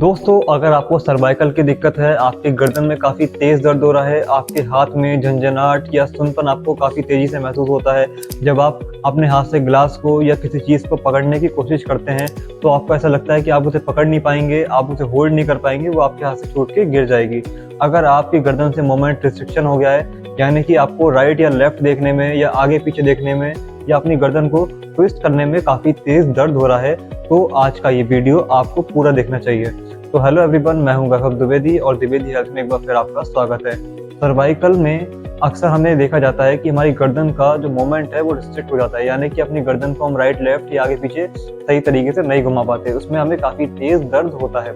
दोस्तों, अगर आपको सर्वाइकल की दिक्कत है, आपके गर्दन में काफ़ी तेज़ दर्द हो रहा है, आपके हाथ में झंझनाहट या सुनपन आपको काफ़ी तेज़ी से महसूस होता है, जब आप अपने हाथ से ग्लास को या किसी चीज़ को पकड़ने की कोशिश करते हैं तो आपको ऐसा लगता है कि आप उसे पकड़ नहीं पाएंगे, आप उसे होल्ड नहीं कर पाएंगे, वो आपके हाथ से छूट के गिर जाएगी। अगर आपकी गर्दन से मोमेंट रिस्ट्रिक्शन हो गया है, यानी कि आपको राइट या लेफ्ट देखने में या आगे पीछे देखने में या अपनी गर्दन को ट्विस्ट करने में काफ़ी तेज़ दर्द हो रहा है, तो आज का ये वीडियो आपको पूरा देखना चाहिए। तो हेलो एवरीवन, मैं हूं गौरव द्विवेदी और द्विवेदी हेल्थ में एक बार फिर आपका स्वागत है। सर्वाइकल में अक्सर हमें देखा जाता है कि हमारी गर्दन का जो मोमेंट है वो रिस्ट्रिक्ट हो जाता है, यानी कि अपनी गर्दन को हम राइट लेफ्ट या आगे पीछे सही तरीके से नहीं घुमा पाते, उसमें हमें काफ़ी तेज़ दर्द होता है।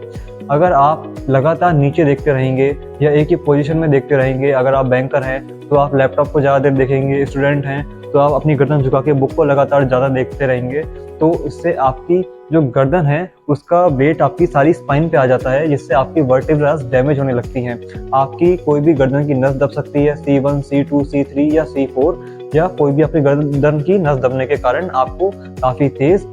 अगर आप लगातार नीचे देखते रहेंगे या एक ही पोजीशन में देखते रहेंगे, अगर आप बैंकर हैं तो आप लैपटॉप को ज़्यादा देर देखेंगे, स्टूडेंट हैं तो आप अपनी गर्दन झुका के बुक को लगातार ज़्यादा देखते रहेंगे, तो इससे आपकी जो गर्दन है उसका वेट आपकी सारी स्पाइन पे आ जाता है, जिससे आपकी वर्टिब्रास डैमेज होने लगती हैं। आपकी कोई भी गर्दन की नस दब सकती है, C1, C2, C3 या C4, या कोई भी अपनी गर्दन की नस दबने के कारण आपको काफ़ी तेज़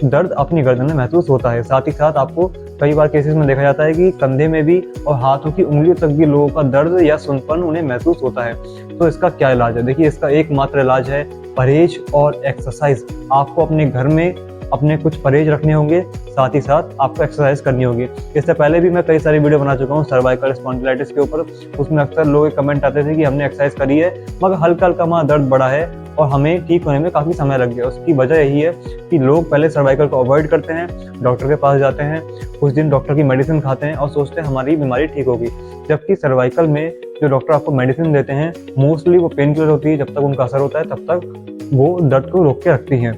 दर्द अपनी गर्दन में महसूस होता है। साथ ही साथ आपको कई बार केसेस में देखा जाता है कि कंधे में भी और हाथों की उंगलियों तक भी लोगों का दर्द या सुनपन उन्हें महसूस होता है। तो इसका क्या इलाज है? देखिए, इसका एकमात्र इलाज है परहेज और एक्सरसाइज। आपको अपने घर में अपने कुछ परहेज रखने होंगे, साथ ही साथ आपको एक्सरसाइज करनी होगी। इससे पहले भी मैं कई सारी वीडियो बना चुका हूँ सर्वाइकल स्पॉन्डिलाइटिस के ऊपर। उसमें अक्सर लोग कमेंट आते थे कि हमने एक्सरसाइज करी है मगर हल्का हल्का हमारा दर्द बढ़ा है और हमें ठीक होने में काफ़ी समय लग गया। उसकी वजह यही है कि लोग पहले सर्वाइकल को अवॉइड करते हैं, डॉक्टर के पास जाते हैं, कुछ दिन डॉक्टर की मेडिसिन खाते हैं और सोचते हैं हमारी बीमारी ठीक होगी, जबकि सर्वाइकल में जो डॉक्टर आपको मेडिसिन देते हैं मोस्टली वो पेन किलर होती है। जब तक उनका असर होता है तब तक वो दर्द को रोक के रखती हैं।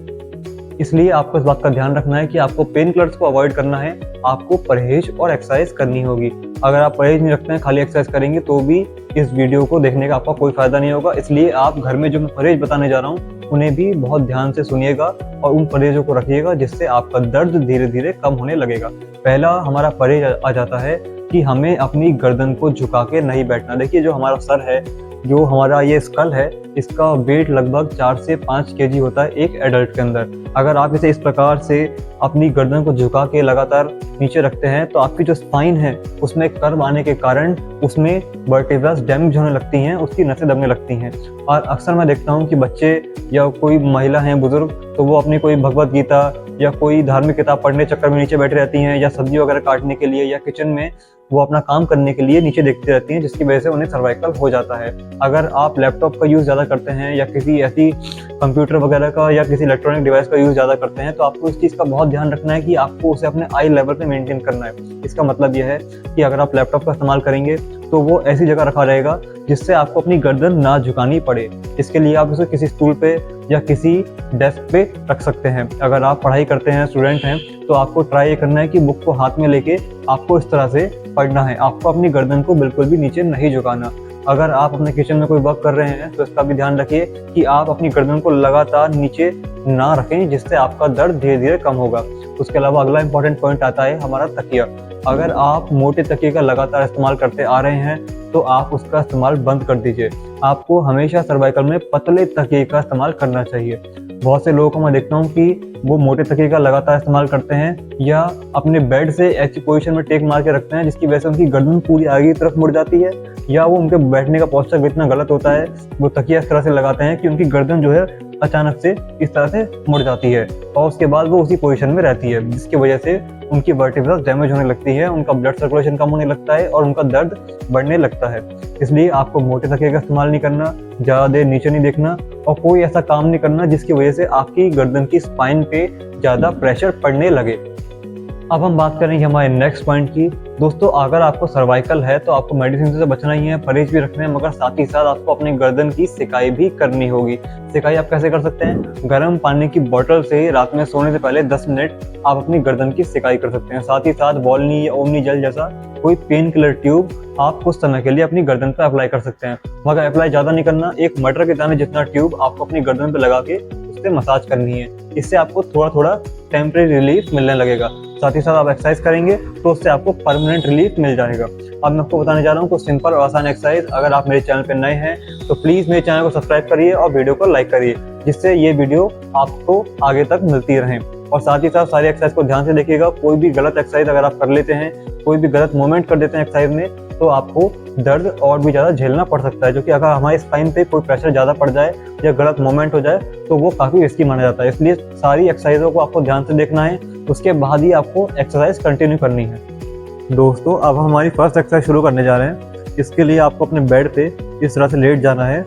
इसलिए आपको इस बात का ध्यान रखना है कि आपको पेन किलर्स को अवॉइड करना है, आपको परहेज और एक्सरसाइज करनी होगी। अगर आप परहेज नहीं रखते हैं, खाली एक्सरसाइज करेंगे तो भी इस वीडियो को देखने का आपका कोई फायदा नहीं होगा। इसलिए आप घर में जो मैं परहेज बताने जा रहा हूँ उन्हें भी बहुत ध्यान से सुनिएगा और उन परहेजों को रखिएगा, जिससे आपका दर्द धीरे धीरे कम होने लगेगा। पहला हमारा परहेज आ जाता है कि हमें अपनी गर्दन को झुका के नहीं बैठना। देखिए, जो हमारा सर है, जो हमारा ये स्कल है, इसका वेट लगभग 4 से 5 केजी होता है एक एडल्ट के अंदर। अगर आप इसे इस प्रकार से अपनी गर्दन को झुका के लगातार नीचे रखते हैं तो आपकी जो स्पाइन है उसमें कर्व आने के कारण उसमें वर्टिब्रास डैमेज होने लगती हैं, उसकी नसें दबने लगती हैं। और अक्सर मैं देखता हूँ कि बच्चे या कोई महिला हैं, बुजुर्ग, तो वो अपनी कोई भगवत गीता या कोई धार्मिक किताब पढ़ने चक्कर में नीचे बैठी रहती हैं, या सब्जी वगैरह काटने के लिए या किचन में वो अपना काम करने के लिए नीचे देखती रहती हैं, जिसकी वजह से उन्हें सर्वाइकल हो जाता है। अगर आप लैपटॉप का यूज़ ज़्यादा करते हैं या किसी ऐसी कंप्यूटर वगैरह का या किसी इलेक्ट्रॉनिक डिवाइस का यूज़ ज़्यादा करते हैं तो आपको इस चीज़ का बहुत ध्यान रखना है कि आपको उसे अपने आई लेवल पे मेंटेन करना है। इसका मतलब यह है कि अगर आप लैपटॉप का इस्तेमाल करेंगे तो वो ऐसी जगह रखा रहेगा जिससे आपको अपनी गर्दन ना झुकानी पड़े। इसके लिए आप उसे किसी स्टूल पे या किसी डेस्क पे रख सकते हैं। अगर आप पढ़ाई करते हैं, स्टूडेंट हैं, तो आपको ट्राई करना है कि बुक को हाथ में लेके आपको इस तरह से पढ़ना है। आपको अपनी गर्दन को बिल्कुल भी नीचे नहीं झुकाना। अगर आप अपने किचन में कोई वर्क कर रहे हैं तो इसका भी ध्यान रखिए कि आप अपनी गर्दन को लगातार नीचे ना रखें, जिससे आपका दर्द धीरे धीरे कम होगा। उसके अलावा अगला इंपॉर्टेंट पॉइंट आता है हमारा तकिया। अगर आप मोटे तकिए का लगातार इस्तेमाल करते आ रहे हैं तो आप उसका इस्तेमाल बंद कर दीजिए। आपको हमेशा सर्वाइकल में पतले तकिए का इस्तेमाल करना चाहिए। बहुत से लोगों को मैं देखता हूँ कि वो मोटे तकिए का लगातार इस्तेमाल करते हैं या अपने बेड से ऐसी पोजीशन में टेक मार के रखते हैं जिसकी वजह से उनकी गर्दन पूरी आगे की तरफ मुड़ जाती है, या वो उनके बैठने का पोस्चर इतना गलत होता है, वो तकिया इस तरह से लगाते हैं कि उनकी गर्दन जो है अचानक से इस तरह से मुड़ जाती है और उसके बाद वो उसी पोजीशन में रहती है, जिसकी वजह से उनकी वर्टिब्रास डैमेज होने लगती है, उनका ब्लड सर्कुलेशन कम होने लगता है और उनका दर्द बढ़ने लगता है। इसलिए आपको मोटे तकिए का इस्तेमाल नहीं करना, ज़्यादा देर नीचे नहीं देखना और कोई ऐसा काम नहीं करना जिसकी वजह से आपकी गर्दन की स्पाइन पे ज़्यादा प्रेशर पड़ने लगे। अब हम बात करेंगे हमारे नेक्स्ट पॉइंट की। दोस्तों, अगर आपको सर्वाइकल है तो आपको मेडिसिन से बचना ही है, परहेज भी रखना है, मगर साथ ही साथ आपको अपनी गर्दन की सिकाई भी करनी होगी। सिकाई आप कैसे कर सकते हैं? गर्म पानी की बोतल से रात में सोने से पहले 10 मिनट आप अपनी गर्दन की सिकाई कर सकते हैं। साथ ही साथ वॉलनी या ओमनी जेल जैसा कोई पेन किलर ट्यूब आप कुछ समय के लिए अपनी गर्दन पर अप्लाई कर सकते हैं, मगर अप्लाई ज़्यादा नहीं करना। एक मटर के दाने जितना ट्यूब आपको अपनी गर्दन पर लगा के उससे मसाज करनी है। इससे आपको थोड़ा थोड़ा टेम्परेरी रिलीफ मिलने लगेगा। साथ ही साथ आप एक्सरसाइज करेंगे तो उससे आपको परमानेंट रिलीफ मिल जाएगा। अब मैं आपको बताने जा रहा हूँ कुछ सिंपल और आसान एक्सरसाइज। अगर आप मेरे चैनल पर नए हैं तो प्लीज़ मेरे चैनल को सब्सक्राइब करिए और वीडियो को लाइक करिए, जिससे ये वीडियो आपको आगे तक मिलती रहें। और साथ ही साथ सारी एक्सरसाइज को ध्यान से देखिएगा। कोई भी गलत एक्सरसाइज अगर आप कर लेते हैं, कोई भी गलत मूवमेंट कर देते हैं एक्सरसाइज में, तो आपको दर्द और भी ज़्यादा झेलना पड़ सकता है, जो कि अगर हमारे स्पाइन पे कोई प्रेशर ज़्यादा पड़ जाए या गलत मूवमेंट हो जाए तो वो काफ़ी रिस्की माना जाता है। इसलिए सारी एक्सरसाइजों को आपको ध्यान से देखना है, उसके बाद ही आपको एक्सरसाइज कंटिन्यू करनी है। दोस्तों, अब हमारी फर्स्ट एक्सरसाइज शुरू करने जा रहे हैं। इसके लिए आपको अपने बेड पे इस तरह से लेट जाना है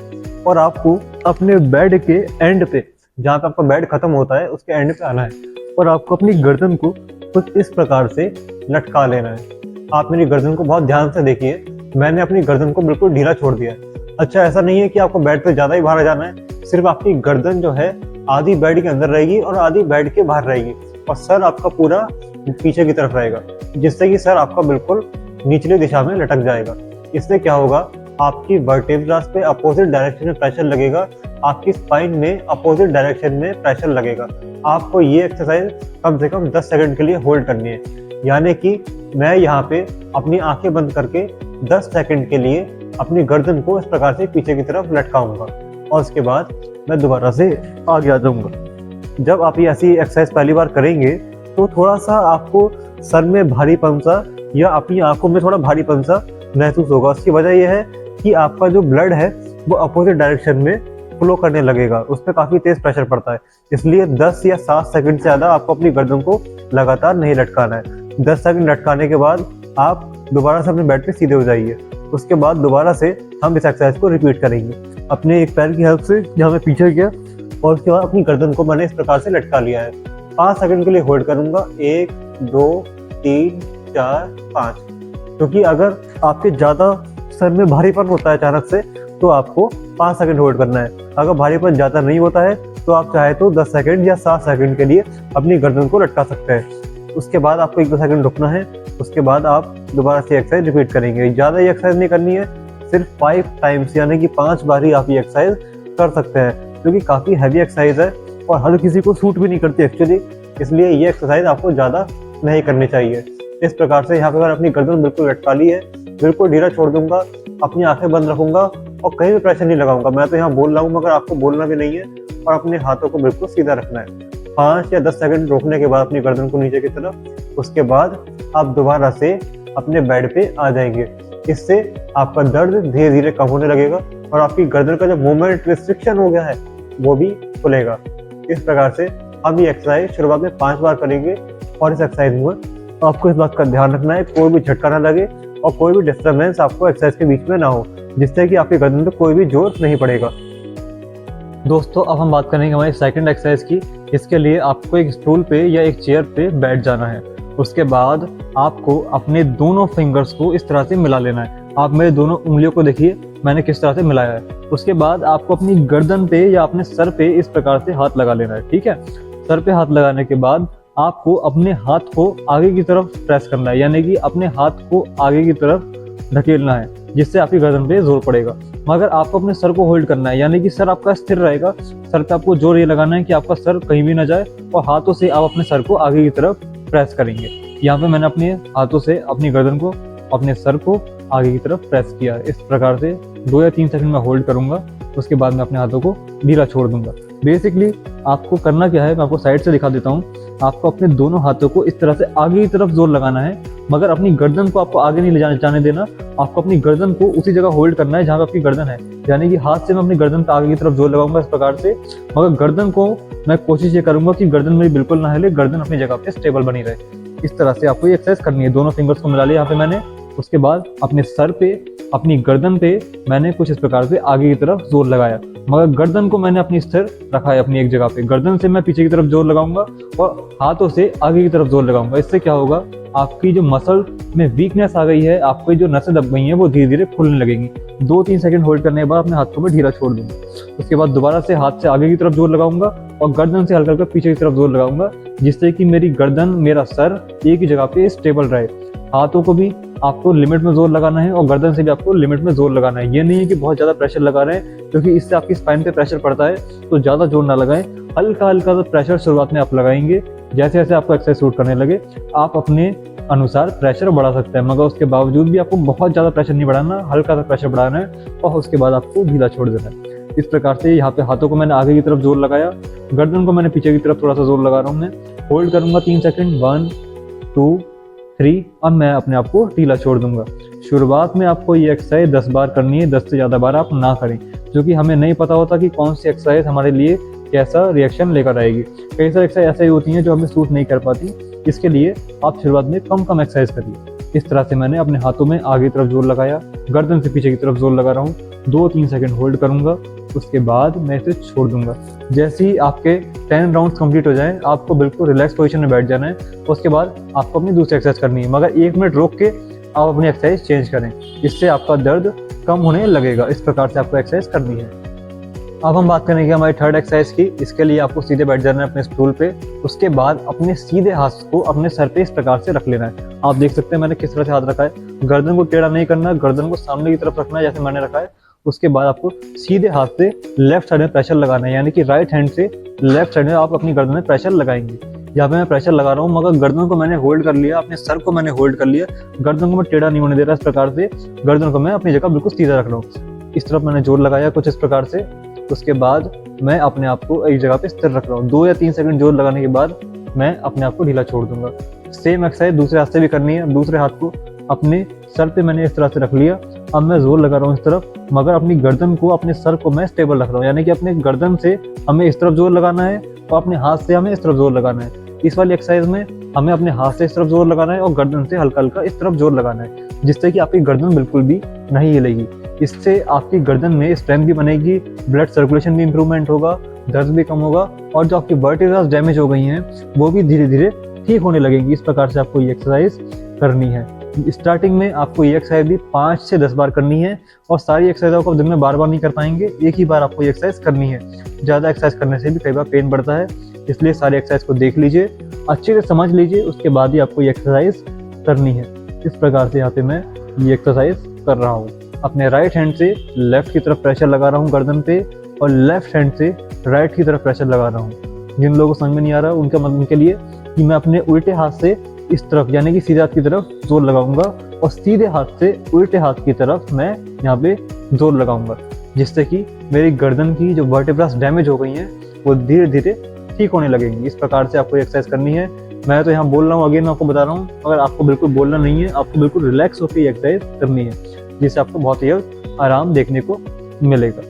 और आपको अपने बेड के एंड पे, जहाँ पे आपका बेड खत्म होता है, उसके एंड पे आना है और आपको अपनी गर्दन को कुछ इस प्रकार से लटका लेना है। आप मेरी गर्दन को बहुत ध्यान से देखिए, मैंने अपनी गर्दन को बिल्कुल ढीला छोड़ दिया है। अच्छा, ऐसा नहीं है कि आपको बेड पे ज़्यादा ही बाहर जाना है, सिर्फ आपकी गर्दन जो है आधी बेड के अंदर रहेगी और आधी बेड के बाहर रहेगी और सर आपका पूरा पीछे की तरफ रहेगा, जिससे कि सर आपका बिल्कुल निचली दिशा में लटक जाएगा। इससे क्या होगा, आपकी वर्टेब्रास पे अपोजिट डायरेक्शन में प्रेशर लगेगा, आपकी स्पाइन में अपोजिट डायरेक्शन में प्रेशर लगेगा। आपको ये एक्सरसाइज कम से कम 10 सेकंड के लिए होल्ड करनी है, यानी कि मैं यहाँ पे अपनी आंखें बंद करके 10 सेकंड के लिए अपनी गर्दन को इस प्रकार से पीछे की तरफ लटकाऊंगा और उसके बाद मैं दोबारा से आगे आ जाऊंगा। जब आप ये ऐसी एक्सरसाइज पहली बार करेंगे तो थोड़ा सा आपको सर में भारीपन सा या अपनी आंखों में थोड़ा भारीपन सा महसूस होगा। उसकी वजह यह है कि आपका जो ब्लड है वो अपोजिट डायरेक्शन में फ्लो करने लगेगा, उस पर काफ़ी तेज प्रेशर पड़ता है। इसलिए 10 या 7 सेकंड से ज़्यादा आपको अपनी गर्दन को लगातार नहीं लटकाना है। 10 सेकंड लटकाने के बाद आप दोबारा से अपने बेड पे सीधे हो जाइए। उसके बाद दोबारा से हम इस एक्सरसाइज को रिपीट करेंगे अपने एक पैर की हेल्प से, जहाँ मैं पीछे गया और उसके बाद अपनी गर्दन को मैंने इस प्रकार से लटका लिया है। 5 सेकंड के लिए होल्ड करूंगा, 1 2 3 4 5। क्योंकि अगर आपके ज़्यादा सर में भारीपन होता है अचानक से तो आपको 5 सेकंड होल्ड करना है। अगर भारीपन ज़्यादा नहीं होता है तो आप चाहे तो 10 सेकंड या 7 सेकंड के लिए अपनी गर्दन को लटका सकते हैं। उसके बाद आपको 1-2 सेकंड रुकना है, उसके बाद आप दोबारा से एक्सरसाइज रिपीट करेंगे। ज़्यादा ये एक्सरसाइज नहीं करनी है, सिर्फ 5 टाइम्स यानी कि 5 बार ही आप ये एक्सरसाइज कर सकते हैं, क्योंकि काफ़ी हैवी एक्सरसाइज है और हर किसी को सूट भी नहीं करती एक्चुअली। इसलिए ये एक्सरसाइज आपको ज़्यादा नहीं करनी चाहिए। इस प्रकार से यहाँ पे मैंने अपनी गर्दन बिल्कुल लटका ली है, बिल्कुल ढीला छोड़ दूंगा, अपनी आंखें बंद रखूंगा और कहीं भी प्रेशर नहीं लगाऊंगा। मैं तो यहाँ बोल रहा हूँ मगर आपको बोलना भी नहीं है और अपने हाथों को बिल्कुल सीधा रखना है। 5 या 10 सेकंड रोकने के बाद अपनी गर्दन को नीचे की तरफ, उसके बाद आप दोबारा से अपने बेड पे आ जाएंगे। इससे आपका दर्द धीरे धीरे कम होने लगेगा और आपकी गर्दन का जो मूवमेंट रिस्ट्रिक्शन हो गया है वो भी खुलेगा। इस प्रकार से हम ये एक्सरसाइज शुरुआत में 5 बार करेंगे और इस एक्सरसाइज में आपको इस बात का ध्यान रखना है कोई भी झटका ना लगे और कोई भी डिस्टर्बेंस आपको एक्सरसाइज के बीच में ना हो, जिससे कि आपकी गर्दन पे कोई भी जोर नहीं पड़ेगा। दोस्तों, अब हम बात करेंगे हमारी सेकंड एक्सरसाइज की। इसके लिए आपको एक स्टूल पे या एक चेयर पे बैठ जाना है। उसके बाद आपको अपने दोनों फिंगर्स को इस तरह से मिला लेना है। आप मेरे दोनों उंगलियों को देखिए, मैंने किस तरह से मिलाया है। उसके बाद आपको अपनी गर्दन पे या अपने सर पे इस प्रकार से हाथ लगा लेना है, ठीक है। सर पे हाथ लगाने के बाद आपको अपने हाथ को आगे की तरफ प्रेस करना है, यानी कि अपने हाथ को आगे की तरफ धकेलना है, जिससे आपकी गर्दन पे जोर पड़ेगा। मगर आपको अपने सर को होल्ड करना है, यानी कि सर आपका स्थिर रहेगा। सर पे आपको जोर ये लगाना है कि आपका सर कहीं भी ना जाए और हाथों से आप अपने सर को आगे की तरफ प्रेस करेंगे। यहाँ पे मैंने अपने हाथों से अपनी गर्दन को, अपने सर को आगे की तरफ प्रेस किया है। इस प्रकार से 2 या 3 सेकंड में होल्ड करूंगा, उसके बाद मैं अपने हाथों को ढीला छोड़ दूंगा। बेसिकली आपको करना क्या है, मैं आपको साइड से दिखा देता हूँ। आपको अपने दोनों हाथों को इस तरह से आगे की तरफ जोर लगाना है, मगर अपनी गर्दन को आपको आगे नहीं ले जाने देना। आपको अपनी गर्दन को उसी जगह होल्ड करना है जहाँ पे आपकी गर्दन है, यानी कि हाथ से मैं अपनी गर्दन पे आगे की तरफ जोर लगाऊंगा इस प्रकार से। मगर गर्दन को मैं कोशिश ये करूंगा कि गर्दन मेरी बिल्कुल ना हिले, गर्दन अपनी जगह पे स्टेबल बनी रहे। इस तरह से आपको ये एक्सरसाइज करनी है। दोनों फिंगर्स को मिला लिया यहाँ पे मैंने। उसके बाद अपने सर पे, अपनी गर्दन पे मैंने कुछ इस प्रकार से आगे की तरफ जोर लगाया, मगर गर्दन को मैंने अपनी स्थिर रखा है अपनी एक जगह पे। गर्दन से मैं पीछे की तरफ जोर लगाऊंगा और हाथों से आगे की तरफ जोर लगाऊंगा। इससे क्या होगा, आपकी जो मसल में वीकनेस आ गई है, आपकी जो नसें दब गई हैं, वो धीरे धीरे खुलने लगेंगी। 2-3 सेकंड होल्ड करने के बाद अपने हाथों में ढीला छोड़ दूंगा। उसके बाद दोबारा से हाथ से आगे की तरफ जोर लगाऊंगा और गर्दन से हल्का हल्का पीछे की तरफ जोर लगाऊंगा, जिससे कि मेरी गर्दन, मेरा सर एक ही जगह पे स्टेबल रहे। हाथों को भी आपको लिमिट में जोर लगाना है और गर्दन से भी आपको लिमिट में जोर लगाना है। ये नहीं है कि बहुत ज़्यादा प्रेशर लगा रहे हैं, क्योंकि इससे आपकी स्पाइन पे प्रेशर पड़ता है, तो ज़्यादा जोर ना लगाएं। हल्का हल्का सा प्रेशर शुरुआत में आप लगाएंगे, जैसे जैसे आपको एक्सरसाइज सूट करने लगे आप अपने अनुसार प्रेशर बढ़ा सकते हैं, मगर उसके बावजूद भी आपको बहुत ज़्यादा प्रेशर नहीं बढ़ाना, हल्का सा प्रेशर बढ़ाना है और उसके बाद आपको ढीला छोड़ देना है। इस प्रकार से यहाँ पे हाथों को मैंने आगे की तरफ जोर लगाया, गर्दन को मैंने पीछे की तरफ थोड़ा सा जोर लगा रहा हूँ मैं। होल्ड करूँगा 3 सेकंड, 1 2 3। अब मैं अपने आप को ढीला छोड़ दूंगा। शुरुआत में आपको ये एक्सरसाइज 10 बार करनी है, 10 से ज़्यादा बार आप ना करें, क्योंकि हमें नहीं पता होता कि कौन सी एक्सरसाइज हमारे लिए कैसा रिएक्शन लेकर आएगी। कई सारी एक्सरसाइज ऐसी होती हैं जो हमें सूट नहीं कर पाती, इसके लिए आप शुरुआत में कम एक्सरसाइज करिए। इस तरह से मैंने अपने हाथों में आगे की तरफ जोर लगाया, गर्दन से पीछे की तरफ जोर लगा रहा हूँ। 2-3 सेकंड होल्ड करूँगा, उसके बाद मैं इसे छोड़ दूंगा। जैसे ही आपके 10 राउंड्स कंप्लीट हो जाएं, आपको बिल्कुल रिलैक्स पोजीशन में बैठ जाना है। उसके बाद आपको अपनी दूसरी एक्सरसाइज करनी है, मगर 1 मिनट रोक के आप अपनी एक्सरसाइज चेंज करें, इससे आपका दर्द कम होने लगेगा। इस प्रकार से आपको एक्सरसाइज करनी है। अब हम बात करेंगे हमारी थर्ड एक्सरसाइज की। इसके लिए आपको सीधे बैठ जाना है अपने स्टूल पे। उसके बाद अपने सीधे हाथ को अपने सर पे इस प्रकार से रख लेना है। आप देख सकते हैं मैंने किस तरह से हाथ रखा है। गर्दन को टेढ़ा नहीं करना, गर्दन को सामने की तरफ रखना है जैसे मैंने रखा है। उसके बाद आपको सीधे हाथ से लेफ्ट साइड में प्रेशर लगाना है, यानी कि राइट हैंड से लेफ्ट साइड में आप अपनी गर्दन में प्रेशर लगाएंगे। यहाँ पे मैं प्रेशर लगा रहा हूँ, मगर गर्दन को मैंने होल्ड कर लिया, अपने सर को मैंने होल्ड कर लिया, गर्दन को मैं टेढ़ा नहीं होने दे रहा। इस प्रकार से गर्दन को मैं अपनी जगह बिल्कुल सीधा रख रहा हूँ। इस तरफ मैंने जोर लगाया कुछ इस प्रकार से। उसके बाद मैं अपने आप को एक जगह पे स्थिर रख रहा हूँ। 2 या 3 सेकंड जोर लगाने के बाद मैं अपने आप को ढीला छोड़ दूंगा। सेम एक्सरसाइज दूसरे हाथ से भी करनी है। दूसरे हाथ को अपने सर पे मैंने इस तरह से रख लिया। अब मैं जोर लगा रहा हूँ इस तरफ, मगर अपनी गर्दन को, अपने सर को मैं स्टेबल रख रहा हूँ, यानी कि अपने गर्दन से हमें इस तरफ जोर लगाना है और अपने हाथ से हमें इस तरफ जोर लगाना है। इस वाली एक्सरसाइज में हमें अपने हाथ से इस तरफ जोर लगाना है और गर्दन से हल्का हल्का इस तरफ जोर लगाना है, जिससे कि आपकी गर्दन बिल्कुल भी नहीं हिलेगी। इससे आपकी गर्दन में स्ट्रेंथ भी बनेगी, ब्लड सर्कुलेशन भी इंप्रूवमेंट होगा, दर्द भी कम होगा और जो आपकी वर्टिब्रास डैमेज हो गई हैं वो भी धीरे धीरे ठीक होने लगेंगी। इस प्रकार से आपको ये एक्सरसाइज करनी है। स्टार्टिंग में आपको ये एक्सरसाइज भी 5 से 10 बार करनी है और सारी एक्सरसाइजों को दिन में बार बार नहीं कर पाएंगे, एक ही बार आपको ये एक्सरसाइज करनी है। ज़्यादा एक्सरसाइज करने से भी कई बार पेन बढ़ता है, इसलिए सारी एक्सरसाइज को देख लीजिए, अच्छे से समझ लीजिए, उसके बाद ही आपको ये एक्सरसाइज करनी है। इस प्रकार से यहाँ पे मैं ये एक्सरसाइज कर रहा हूँ। अपने राइट हैंड से लेफ्ट की तरफ प्रेशर लगा रहा हूँ गर्दन पे और लेफ्ट हैंड से राइट की तरफ प्रेशर लगा रहा हूँ। जिन लोगों को समझ में नहीं आ रहा उनका मतलब उनके लिए कि मैं अपने उल्टे हाथ से इस तरफ, यानी कि सीधे हाथ की तरफ जोर लगाऊंगा और सीधे हाथ से उल्टे हाथ की तरफ मैं यहाँ पे जोर लगाऊंगा, जिससे कि मेरी गर्दन की जो वर्टिब्रास डैमेज हो गई हैं वो धीरे धीरे ठीक होने लगेंगी। इस प्रकार से आपको एक्सरसाइज करनी है। मैं तो यहाँ बोल रहा हूँ, अगेन आपको बता रहा हूँ, अगर आपको बिल्कुल बोलना नहीं है, आपको बिल्कुल रिलैक्स होकर एक्सरसाइज करनी है, जिससे आपको बहुत ही आराम देखने को मिलेगा।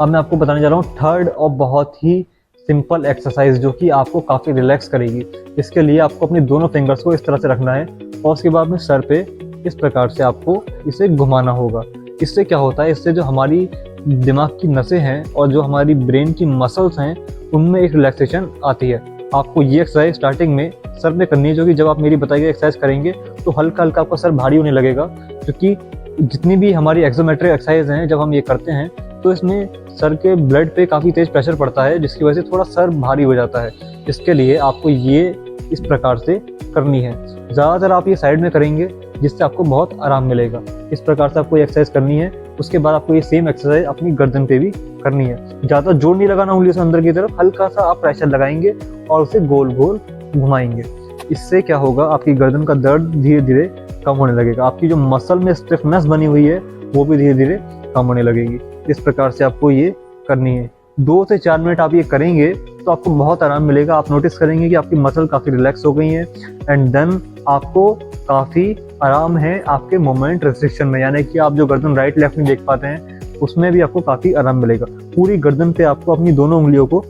अब मैं आपको बताने जा रहा हूँ थर्ड और बहुत ही सिंपल एक्सरसाइज जो कि आपको काफ़ी रिलैक्स करेगी। इसके लिए आपको अपने दोनों फिंगर्स को इस तरह से रखना है और उसके बाद अपने सर पे इस प्रकार से आपको इसे घुमाना होगा। इससे क्या होता है, इससे जो हमारी दिमाग की नसें हैं और जो हमारी ब्रेन की मसल्स हैं उनमें एक रिलैक्सेशन आती है। आपको ये एक्सरसाइज स्टार्टिंग में सर पे करनी है, जो कि जब आप मेरी बताई गई एक्सरसाइज करेंगे तो हल्का हल्का आपका सर भारी होने लगेगा, क्योंकि जितनी भी हमारी एक्सोमेट्रिक एक्सरसाइज हैं जब हम ये करते हैं तो इसमें सर के ब्लड पे काफ़ी तेज प्रेशर पड़ता है, जिसकी वजह से थोड़ा सर भारी हो जाता है। इसके लिए आपको ये इस प्रकार से करनी है। ज़्यादातर आप ये साइड में करेंगे, जिससे आपको बहुत आराम मिलेगा। इस प्रकार से आपको ये एक्सरसाइज करनी है। उसके बाद आपको ये सेम एक्सरसाइज अपनी गर्दन पे भी करनी है। ज़्यादा जोर नहीं लगाना उंगलियों से अंदर की तरफ, हल्का सा आप प्रेशर लगाएंगे और उसे गोल गोल घुमाएंगे। इससे क्या होगा, आपकी गर्दन का दर्द धीरे धीरे कम होने लगेगा। आपकी जो मसल में स्टिफनेस बनी हुई है वो भी धीरे धीरे कम होने लगेगी। इस प्रकार से आपको ये करनी है। 2 से 4 मिनट आप ये करेंगे तो आपको बहुत आराम मिलेगा। आप नोटिस करेंगे कि आपकी मसल काफ़ी रिलैक्स हो गई हैं एंड देन आपको काफ़ी आराम है आपके मोमेंट रेस्ट्रिक्शन में, यानी कि आप जो गर्दन राइट लेफ्ट में देख पाते हैं उसमें भी आपको काफ़ी आराम मिलेगा। पूरी गर्दन पे आपको अपनी दोनों उंगलियों को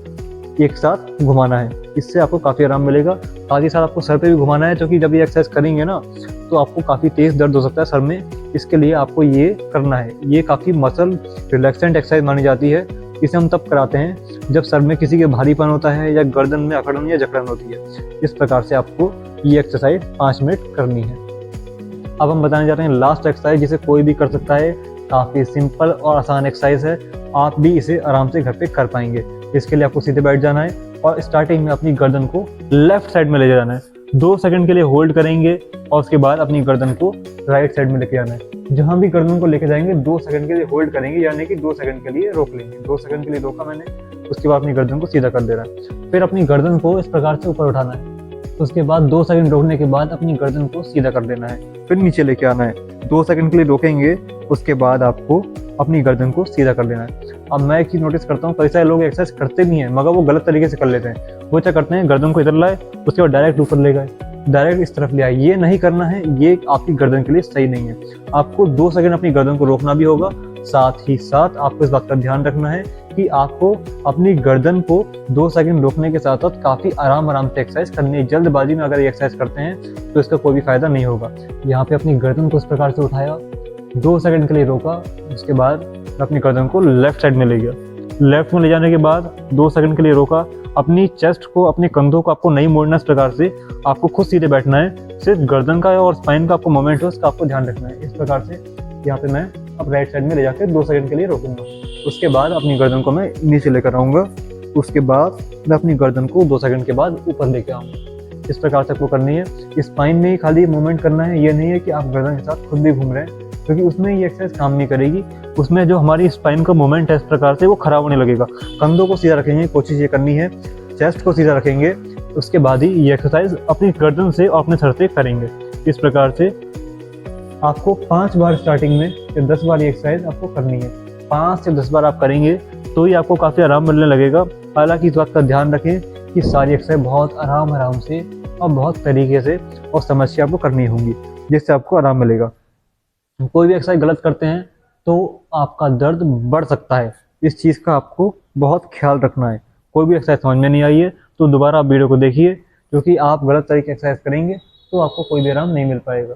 एक साथ घुमाना है, इससे आपको काफ़ी आराम मिलेगा। साथ ही साथ आपको सर पे भी घुमाना है, क्योंकि जब ये एक्सरसाइज करेंगे ना तो आपको काफ़ी तेज़ दर्द हो सकता है सर में। इसके लिए आपको ये करना है। ये काफ़ी मसल रिलैक्सेंट एक्सरसाइज मानी जाती है। इसे हम तब कराते हैं जब सर में किसी के भारीपन होता है या गर्दन में अकड़न या जकड़न होती है। इस प्रकार से आपको ये एक्सरसाइज 5 मिनट करनी है। अब हम बताने जा रहे हैं लास्ट एक्सरसाइज, जिसे कोई भी कर सकता है। काफ़ी सिंपल और आसान एक्सरसाइज है, आप भी इसे आराम से घर पे कर पाएंगे। इसके लिए आपको सीधे बैठ जाना है और स्टार्टिंग में अपनी गर्दन को लेफ्ट साइड में ले जाना है। 2 सेकंड के लिए होल्ड करेंगे और उसके बाद अपनी गर्दन को राइट साइड में लेके आना है। जहां भी गर्दन को लेके जाएंगे 2 सेकंड के लिए होल्ड करेंगे, यानी कि 2 सेकंड के लिए रोक लेंगे। 2 सेकंड के लिए रोका मैंने, उसके बाद अपनी गर्दन को सीधा कर देना है। फिर अपनी गर्दन को इस प्रकार से ऊपर उठाना है। उसके बाद 2 सेकंड रोकने के बाद अपनी गर्दन को सीधा कर देना है। फिर नीचे लेके आना है। 2 सेकंड के लिए रोकेंगे, उसके बाद आपको अपनी गर्दन को सीधा कर देना है। अब मैं एक चीज़ नोटिस करता हूँ, कई सारे लोग एक्सरसाइज करते भी हैं मगर वो गलत तरीके से कर लेते हैं। वो क्या करते हैं, गर्दन को इधर लाए, उसके बाद डायरेक्ट ऊपर ले गए, डायरेक्ट इस तरफ ले आए। ये नहीं करना है, ये आपकी गर्दन के लिए सही नहीं है। आपको 2 सेकंड अपनी गर्दन को रोकना भी होगा, साथ ही साथ आपको इस बात का ध्यान रखना है कि आपको अपनी गर्दन को 2 सेकंड रोकने के साथ साथ काफ़ी आराम से एक्सरसाइज करनी है। जल्दबाजी में अगर ये एक्सरसाइज करते हैं तो इसका कोई भी फायदा नहीं होगा। यहाँ पे अपनी गर्दन को इस प्रकार से उठाया, 2 सेकंड के लिए रोका, उसके बाद अपनी गर्दन को लेफ्ट साइड में ले गया। लेफ्ट में ले जाने के बाद 2 सेकंड के लिए रोका। अपनी चेस्ट को, अपने कंधों को आपको नहीं मोड़ना, इस प्रकार से आपको खुद सीधे बैठना है। सिर्फ गर्दन का और स्पाइन का आपको मोमेंट है, उसका आपको ध्यान रखना है। इस प्रकार से यहाँ पे मैं अब राइट साइड में ले जाकर 2 सेकंड के लिए रोकूंगा। उसके बाद अपनी गर्दन को मैं नीचे लेकर आऊँगा। उसके बाद मैं अपनी गर्दन को 2 सेकंड के बाद ऊपर लेकर आऊँगा। इस प्रकार से आपको करनी है। स्पाइन में ही खाली मूवमेंट करना है, ये नहीं है कि आप गर्दन के साथ खुद भी घूम रहे हैं, क्योंकि उसमें ये एक्सरसाइज काम नहीं करेगी। उसमें जो हमारी स्पाइन का मूवमेंट है इस प्रकार से वो खराब होने लगेगा। कंधों को सीधा रखेंगे, कोशिश ये करनी है, चेस्ट को सीधा रखेंगे, उसके बाद ही ये एक्सरसाइज अपनी गर्दन से और अपने सर से करेंगे। इस प्रकार से आपको 5 बार स्टार्टिंग में या 10 बार ये एक्सरसाइज आपको करनी है। 5 से 10 बार आप करेंगे तो ही आपको काफ़ी आराम मिलने लगेगा। हालांकि इस बात का ध्यान रखें कि सारी एक्सरसाइज बहुत आराम से और बहुत तरीके से और समझ के आपको करनी होंगी, जिससे आपको आराम मिलेगा। कोई भी एक्सरसाइज गलत करते हैं तो आपका दर्द बढ़ सकता है, इस चीज़ का आपको बहुत ख्याल रखना है। कोई भी एक्सरसाइज समझ में नहीं आई है तो दोबारा आप वीडियो को देखिए, क्योंकि आप गलत तरीके एक्सरसाइज करेंगे तो आपको कोई भी आराम नहीं मिल पाएगा।